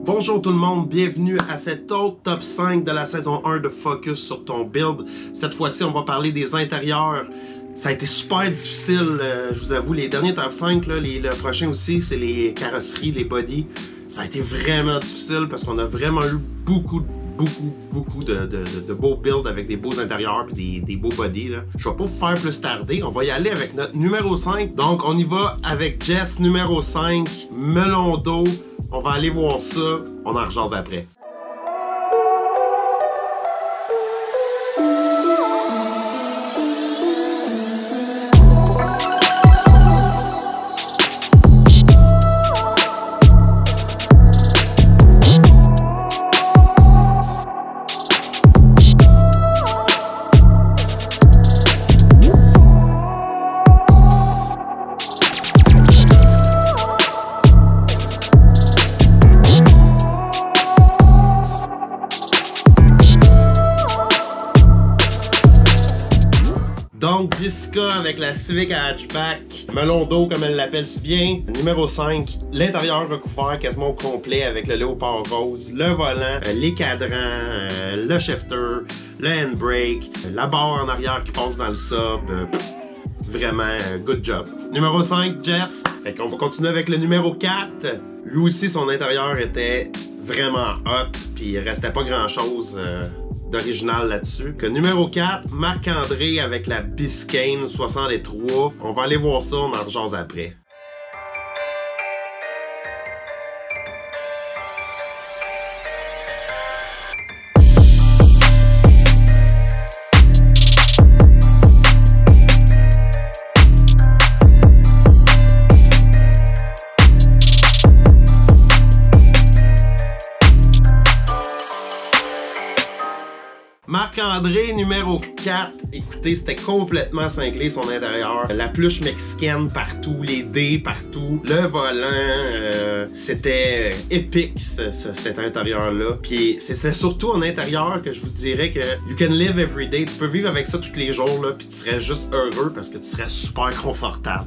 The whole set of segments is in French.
Bonjour tout le monde, bienvenue à cet autre top 5 de la saison 1 de Focus sur ton build. Cette fois-ci, on va parler des intérieurs. Ça a été super difficile, je vous avoue, les derniers top 5, là, le prochain aussi, c'est les carrosseries, les bodies. Ça a été vraiment difficile parce qu'on a vraiment eu beaucoup de beaux builds avec des beaux intérieurs et des beaux bodies. Là. Je vais pas vous faire plus tarder, on va y aller avec notre numéro 5. Donc on y va avec Jess numéro 5, melon d'eau. On va aller voir ça, on en rejase après. Donc, Jessica avec la Civic Hatchback, melon d'eau comme elle l'appelle si bien. Numéro 5, l'intérieur recouvert quasiment au complet avec le léopard rose, le volant, les cadrans, le shifter, le handbrake, la barre en arrière qui passe dans le sub. Vraiment, good job. Numéro 5, Jess. Fait qu'on va continuer avec le numéro 4. Lui aussi, son intérieur était vraiment hot, puis il restait pas grand-chose d'original là-dessus. Que numéro 4, Marc-André avec la Biscayne 63. On va aller voir ça, on en rejase après. Marc-André, numéro 4. Écoutez, c'était complètement cinglé son intérieur. La pluche mexicaine partout, les dés partout, le volant. C'était épique cet intérieur-là. Puis c'était surtout en intérieur que je vous dirais que you can live every day. Tu peux vivre avec ça tous les jours, là, puis tu serais juste heureux parce que tu serais super confortable.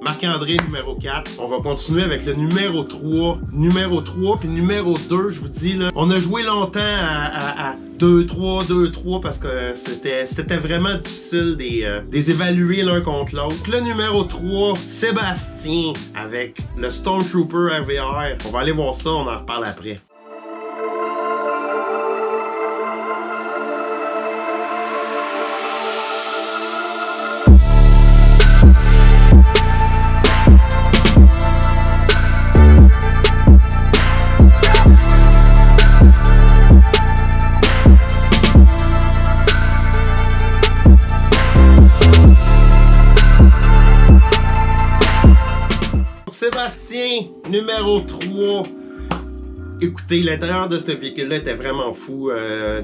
Marc-André, numéro 4. On va continuer avec le numéro 3. Numéro 3, puis numéro 2, je vous dis, là, on a joué longtemps à 2-3, 2-3 parce que c'était vraiment difficile de les évaluer l'un contre l'autre. Le numéro 3, Sébastien avec le Stormtrooper RVR. On va aller voir ça, on en reparle après. Sébastien, numéro 3. Écoutez, l'intérieur de ce véhicule-là était vraiment fou.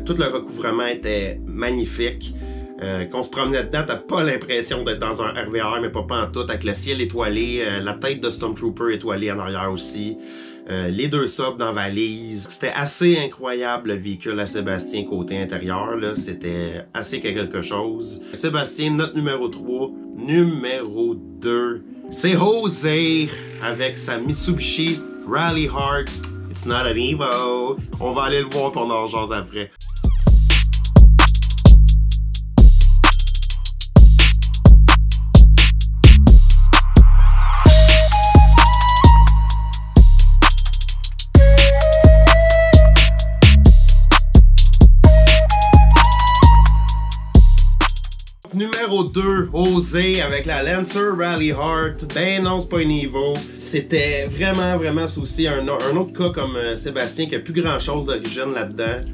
Tout le recouvrement était magnifique. Quand on se promenait dedans, t'as pas l'impression d'être dans un RVR, mais pas en tout, avec le ciel étoilé, la tête de Stormtrooper étoilée en arrière aussi. Les deux subs dans valise. C'était assez incroyable le véhicule à Sébastien côté intérieur. C'était assez quelque chose. Sébastien, notre numéro 3. Numéro 2. C'est José avec sa Mitsubishi Rally Heart. It's not an Evo. On va aller le voir pour en jase après. Numéro 2, José avec la Lancer Rally Heart. Ben non, c'est pas un Evo. C'était vraiment aussi un autre cas comme Sébastien qui a plus grand chose d'origine là-dedans.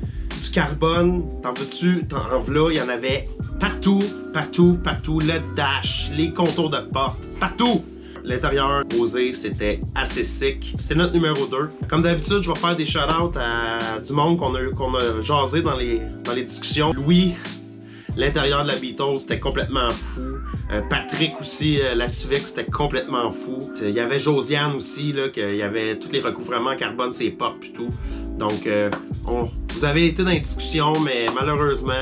Du carbone, t'en veux-tu? T'en veux, il y en avait partout. Le dash, les contours de porte, partout. L'intérieur José, c'était assez sick. C'est notre numéro 2. Comme d'habitude, je vais faire des shout-outs à du monde qu'on a jasé dans les discussions. Louis, l'intérieur de la Beetle, c'était complètement fou. Patrick aussi, la Civic, c'était complètement fou. Il y avait Josiane aussi, là, qu'il y avait tous les recouvrements carbone, ses portes et tout. Donc, vous avez été dans les discussions, mais malheureusement,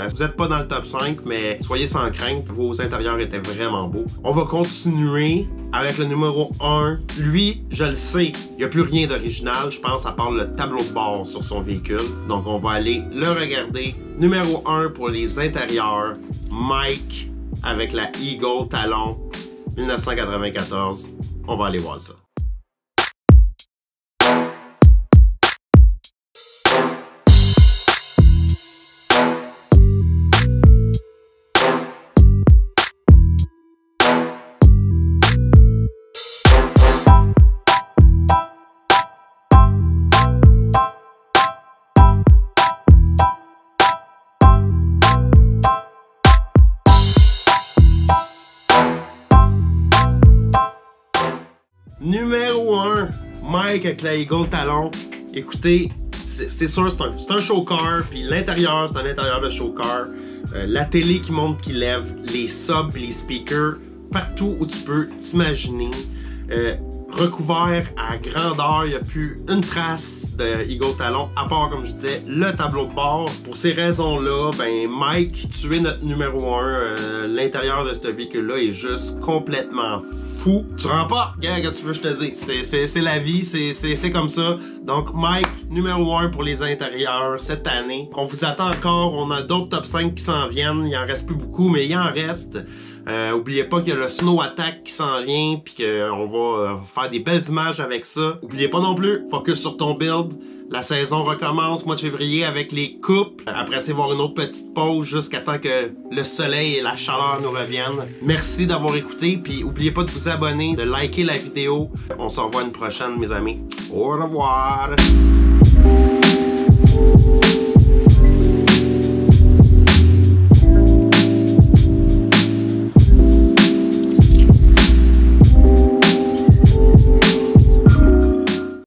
vous n'êtes pas dans le top 5, mais soyez sans crainte, vos intérieurs étaient vraiment beaux. On va continuer avec le numéro 1. Lui, je le sais, il n'y a plus rien d'original, je pense, à part le tableau de bord sur son véhicule. Donc, on va aller le regarder. Numéro 1 pour les intérieurs, Mike avec la Eagle Talon 1994. On va aller voir ça. Numéro 1, Mike avec la Eagle Talon. Écoutez, c'est sûr, c'est un show car, puis l'intérieur, c'est un intérieur de show car. La télé qui monte, qui lève, les subs, les speakers, partout où tu peux t'imaginer. Recouvert à grandeur, il n'y a plus une trace de Eagle Talon, à part, comme je disais, le tableau de bord. Pour ces raisons-là, ben Mike, tu es notre numéro 1. L'intérieur de ce véhicule-là est juste complètement fou. Tu rends pas? Qu'est-ce que tu veux que je te dise? C'est la vie, c'est comme ça. Donc Mike, numéro 1 pour les intérieurs cette année. On vous attend encore, on a d'autres top 5 qui s'en viennent. Il en reste plus beaucoup, mais il en reste. Oubliez pas qu'il y a le Snow Attack qui s'en vient, puis qu'on va faire des belles images avec ça. Oubliez pas non plus, focus sur ton build. La saison recommence mois de février avec les coupes. Après, c'est voir une autre petite pause jusqu'à temps que le soleil et la chaleur nous reviennent. Merci d'avoir écouté, puis oubliez pas de vous abonner, de liker la vidéo. On se revoit une prochaine, mes amis. Au revoir!